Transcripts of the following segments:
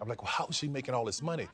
I'm like, well, how is she making all this money?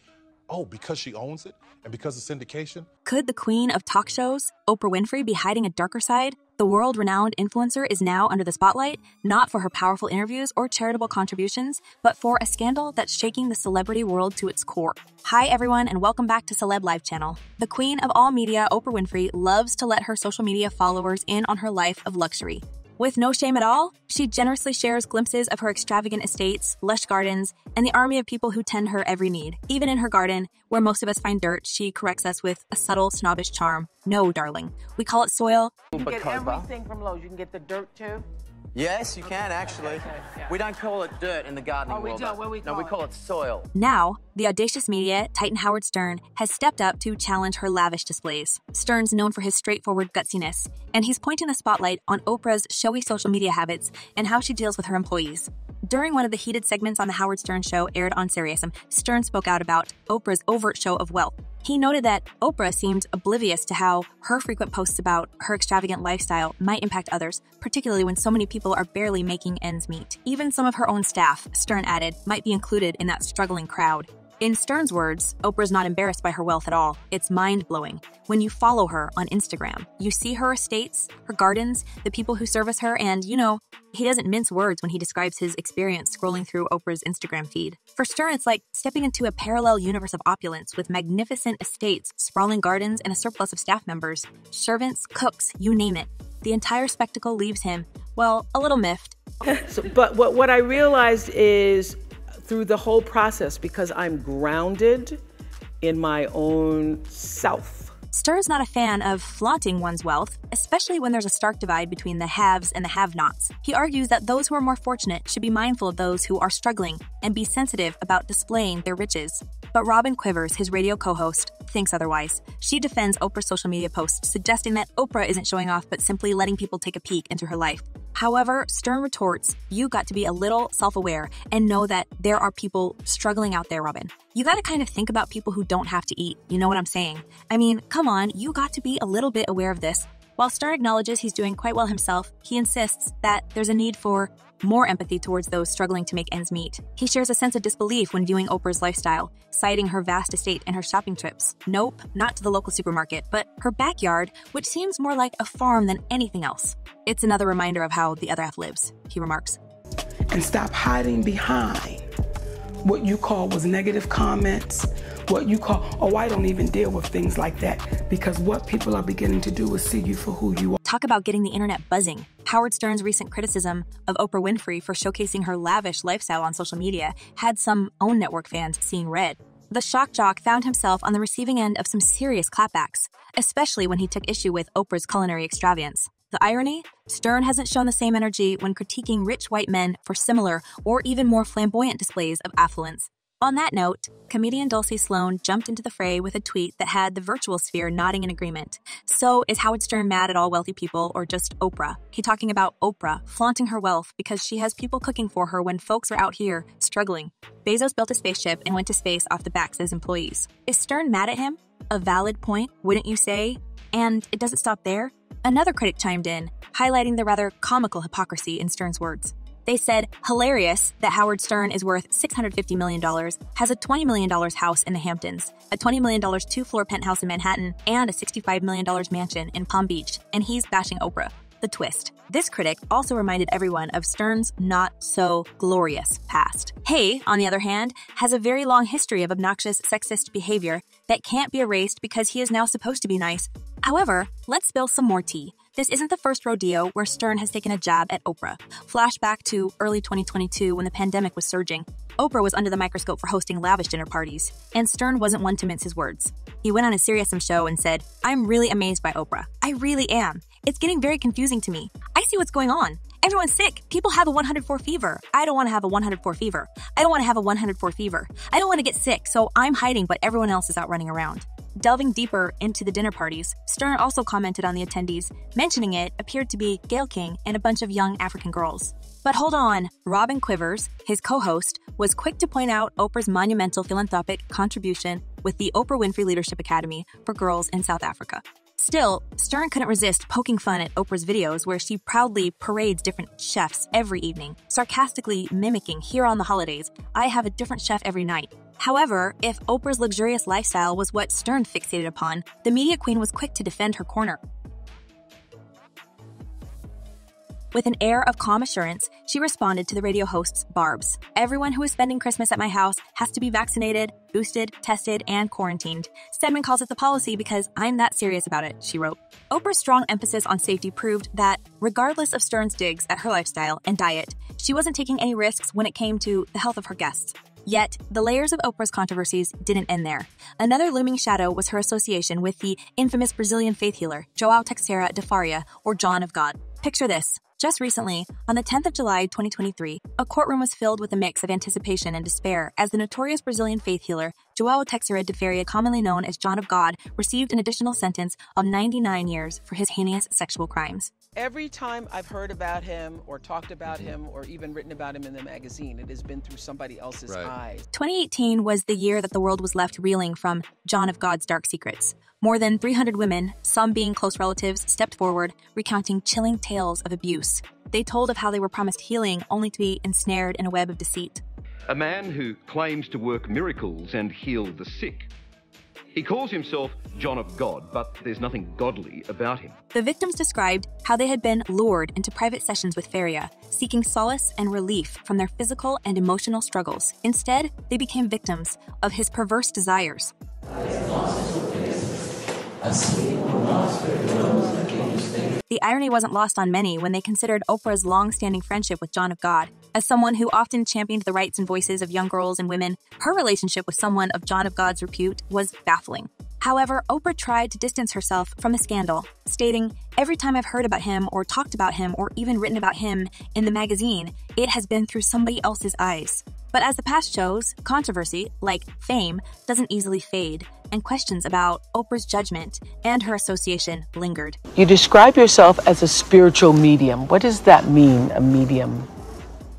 Oh, because she owns it and because of syndication? Could the queen of talk shows, Oprah Winfrey, be hiding a darker side? The world-renowned influencer is now under the spotlight, not for her powerful interviews or charitable contributions, but for a scandal that's shaking the celebrity world to its core. Hi, everyone, and welcome back to Celeb Live Channel. The queen of all media, Oprah Winfrey, loves to let her social media followers in on her life of luxury. With no shame at all, she generously shares glimpses of her extravagant estates, lush gardens, and the army of people who tend her every need. Even in her garden, where most of us find dirt, she corrects us with a subtle, snobbish charm. No, darling. We call it soil. You can get everything from Lowe's. You can get the dirt, too? Yes, you can, actually. Yeah. We don't call it dirt in the gardening world. We don't. What we call we call it soil. Now, the audacious media titan Howard Stern has stepped up to challenge her lavish displays. Stern's known for his straightforward gutsiness, and he's pointing the spotlight on Oprah's showy social media habits and how she deals with her employees. During one of the heated segments on The Howard Stern Show aired on SiriusXM, Stern spoke out about Oprah's overt show of wealth. He noted that Oprah seemed oblivious to how her frequent posts about her extravagant lifestyle might impact others, particularly when so many people are barely making ends meet. Even some of her own staff, Stern added, might be included in that struggling crowd. In Stern's words, Oprah's not embarrassed by her wealth at all. It's mind-blowing. When you follow her on Instagram, you see her estates, her gardens, the people who service her, and, he doesn't mince words when he describes his experience scrolling through Oprah's Instagram feed. For Stern, it's like stepping into a parallel universe of opulence with magnificent estates, sprawling gardens, and a surplus of staff members, servants, cooks, you name it. The entire spectacle leaves him, well, a little miffed. But what I realized is through the whole process, because I'm grounded in my own self. Stern's not a fan of flaunting one's wealth, especially when there's a stark divide between the haves and the have-nots. He argues that those who are more fortunate should be mindful of those who are struggling and be sensitive about displaying their riches. But Robin Quivers, his radio co-host, thinks otherwise. She defends Oprah's social media posts, suggesting that Oprah isn't showing off but simply letting people take a peek into her life. However, Stern retorts, you got to be a little self-aware and know that there are people struggling out there, Robin. You got to kind of think about people who don't have to eat. You know what I'm saying? I mean, come on, you got to be a little bit aware of this. While Stern acknowledges he's doing quite well himself, he insists that there's a need for more empathy towards those struggling to make ends meet. He shares a sense of disbelief when viewing Oprah's lifestyle, citing her vast estate and her shopping trips. Nope, not to the local supermarket, but her backyard, which seems more like a farm than anything else. It's another reminder of how the other half lives, he remarks. And stop hiding behind what you call was negative comments, what you call, oh, I don't even deal with things like that, because what people are beginning to do is see you for who you are. Talk about getting the internet buzzing. Howard Stern's recent criticism of Oprah Winfrey for showcasing her lavish lifestyle on social media had some OWN network fans seeing red. The shock jock found himself on the receiving end of some serious clapbacks, especially when he took issue with Oprah's culinary extravagance. The irony? Stern hasn't shown the same energy when critiquing rich white men for similar or even more flamboyant displays of affluence. On that note, comedian Dulcie Sloan jumped into the fray with a tweet that had the virtual sphere nodding in agreement. So is Howard Stern mad at all wealthy people or just Oprah? He's talking about Oprah flaunting her wealth because she has people cooking for her when folks are out here struggling. Bezos built a spaceship and went to space off the backs of his employees. Is Stern mad at him? A valid point, wouldn't you say? And it doesn't stop there. Another critic chimed in, highlighting the rather comical hypocrisy in Stern's words. They said, hilarious that Howard Stern is worth $650 million, has a $20 million house in the Hamptons, a $20 million two-floor penthouse in Manhattan, and a $65 million mansion in Palm Beach, and he's bashing Oprah. The twist. This critic also reminded everyone of Stern's not-so-glorious past. Hay, on the other hand, has a very long history of obnoxious sexist behavior that can't be erased because he is now supposed to be nice. However, let's spill some more tea. This isn't the first rodeo where Stern has taken a jab at Oprah. Flashback to early 2022 when the pandemic was surging. Oprah was under the microscope for hosting lavish dinner parties, and Stern wasn't one to mince his words. He went on his SiriusXM show and said, I'm really amazed by Oprah. I really am. It's getting very confusing to me. I see what's going on. Everyone's sick. People have a 104 fever. I don't want to have a 104 fever. I don't want to have a 104 fever. I don't want to get sick, so I'm hiding, but everyone else is out running around. Delving deeper into the dinner parties, Stern also commented on the attendees, mentioning it appeared to be Gayle King and a bunch of young African girls. But hold on, Robin Quivers, his co-host, was quick to point out Oprah's monumental philanthropic contribution with the Oprah Winfrey Leadership Academy for Girls in South Africa. Still, Stern couldn't resist poking fun at Oprah's videos where she proudly parades different chefs every evening, sarcastically mimicking "Here on the holidays, I have a different chef every night." However, if Oprah's luxurious lifestyle was what Stern fixated upon, the media queen was quick to defend her corner. With an air of calm assurance, she responded to the radio host's barbs. "Everyone who is spending Christmas at my house has to be vaccinated, boosted, tested, and quarantined. Stedman calls it the policy because I'm that serious about it," she wrote. Oprah's strong emphasis on safety proved that, regardless of Stern's digs at her lifestyle and diet, she wasn't taking any risks when it came to the health of her guests. Yet, the layers of Oprah's controversies didn't end there. Another looming shadow was her association with the infamous Brazilian faith healer, João Teixeira de Faria, or John of God. Picture this. Just recently, on the 10th of July, 2023, a courtroom was filled with a mix of anticipation and despair as the notorious Brazilian faith healer, João Teixeira de Faria, commonly known as John of God, received an additional sentence of 99 years for his heinous sexual crimes. Every time I've heard about him or talked about him or even written about him in the magazine, it has been through somebody else's eyes. 2018 was the year that the world was left reeling from John of God's dark secrets. More than 300 women, some being close relatives, stepped forward, recounting chilling tales of abuse. They told of how they were promised healing only to be ensnared in a web of deceit. A man who claims to work miracles and heal the sick. He calls himself John of God, but there's nothing godly about him. The victims described how they had been lured into private sessions with Faria, seeking solace and relief from their physical and emotional struggles. Instead, they became victims of his perverse desires. The irony wasn't lost on many when they considered Oprah's long-standing friendship with John of God. As someone who often championed the rights and voices of young girls and women, her relationship with someone of John of God's repute was baffling. However, Oprah tried to distance herself from the scandal, stating, "Every time I've heard about him or talked about him or even written about him in the magazine, it has been through somebody else's eyes." But as the past shows, controversy, like fame, doesn't easily fade, and questions about Oprah's judgment and her association lingered. You describe yourself as a spiritual medium. What does that mean, a medium?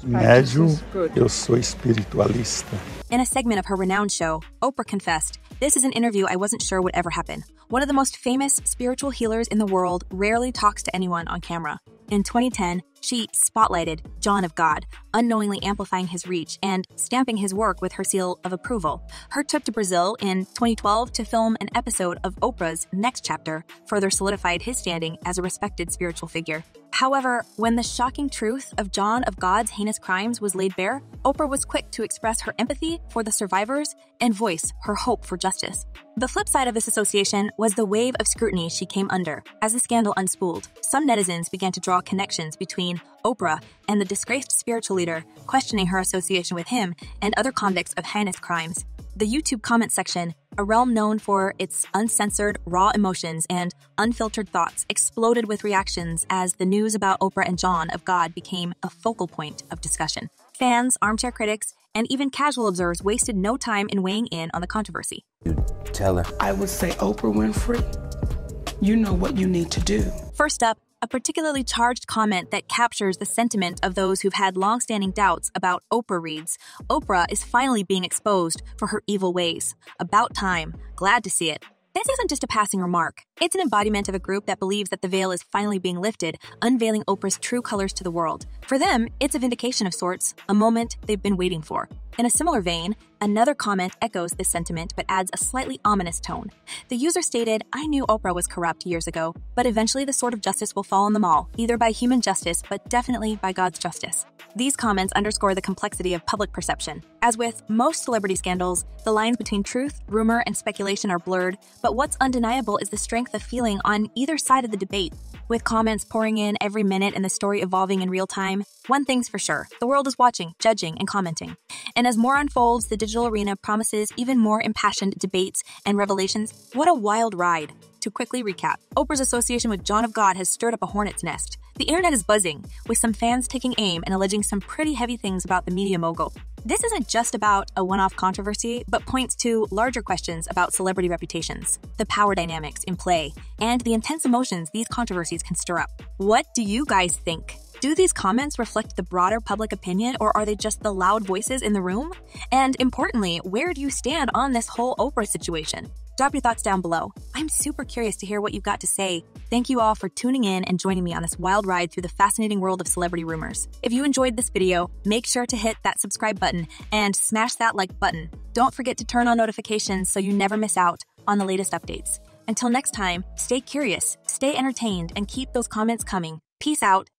Médium, eu sou espiritualista. In a segment of her renowned show, Oprah confessed, "This is an interview I wasn't sure would ever happen. One of the most famous spiritual healers in the world rarely talks to anyone on camera." In 2010, she spotlighted John of God, unknowingly amplifying his reach and stamping his work with her seal of approval. Her trip to Brazil in 2012 to film an episode of Oprah's Next Chapter further solidified his standing as a respected spiritual figure. However, when the shocking truth of John of God's heinous crimes was laid bare, Oprah was quick to express her empathy for the survivors and voice her hope for justice. The flip side of this association was the wave of scrutiny she came under. As the scandal unspooled, some netizens began to draw connections between Oprah and the disgraced spiritual leader, questioning her association with him and other convicts of heinous crimes. The YouTube comment section, a realm known for its uncensored, raw emotions and unfiltered thoughts, exploded with reactions as the news about Oprah and John of God became a focal point of discussion. Fans, armchair critics, and even casual observers wasted no time in weighing in on the controversy. Tell her. I would say, Oprah Winfrey, you know what you need to do. First up, a particularly charged comment that captures the sentiment of those who've had long-standing doubts about Oprah reads, "Oprah is finally being exposed for her evil ways. About time. Glad to see it." This isn't just a passing remark. It's an embodiment of a group that believes that the veil is finally being lifted, unveiling Oprah's true colors to the world. For them, it's a vindication of sorts, a moment they've been waiting for. In a similar vein, another comment echoes this sentiment but adds a slightly ominous tone. The user stated, "I knew Oprah was corrupt years ago, but eventually the sword of justice will fall on them all, either by human justice, but definitely by God's justice." These comments underscore the complexity of public perception. As with most celebrity scandals, the lines between truth, rumor, and speculation are blurred, but what's undeniable is the strength of feeling on either side of the debate. With comments pouring in every minute and the story evolving in real time, one thing's for sure, the world is watching, judging, and commenting. And as more unfolds, the digital arena promises even more impassioned debates and revelations. What a wild ride. To quickly recap, Oprah's association with John of God has stirred up a hornet's nest. The internet is buzzing, with some fans taking aim and alleging some pretty heavy things about the media mogul. This isn't just about a one-off controversy, but points to larger questions about celebrity reputations, the power dynamics in play, and the intense emotions these controversies can stir up. What do you guys think? Do these comments reflect the broader public opinion, or are they just the loud voices in the room? And importantly, where do you stand on this whole Oprah situation? Drop your thoughts down below. I'm super curious to hear what you've got to say. Thank you all for tuning in and joining me on this wild ride through the fascinating world of celebrity rumors. If you enjoyed this video, make sure to hit that subscribe button and smash that like button. Don't forget to turn on notifications so you never miss out on the latest updates. Until next time, stay curious, stay entertained, and keep those comments coming. Peace out.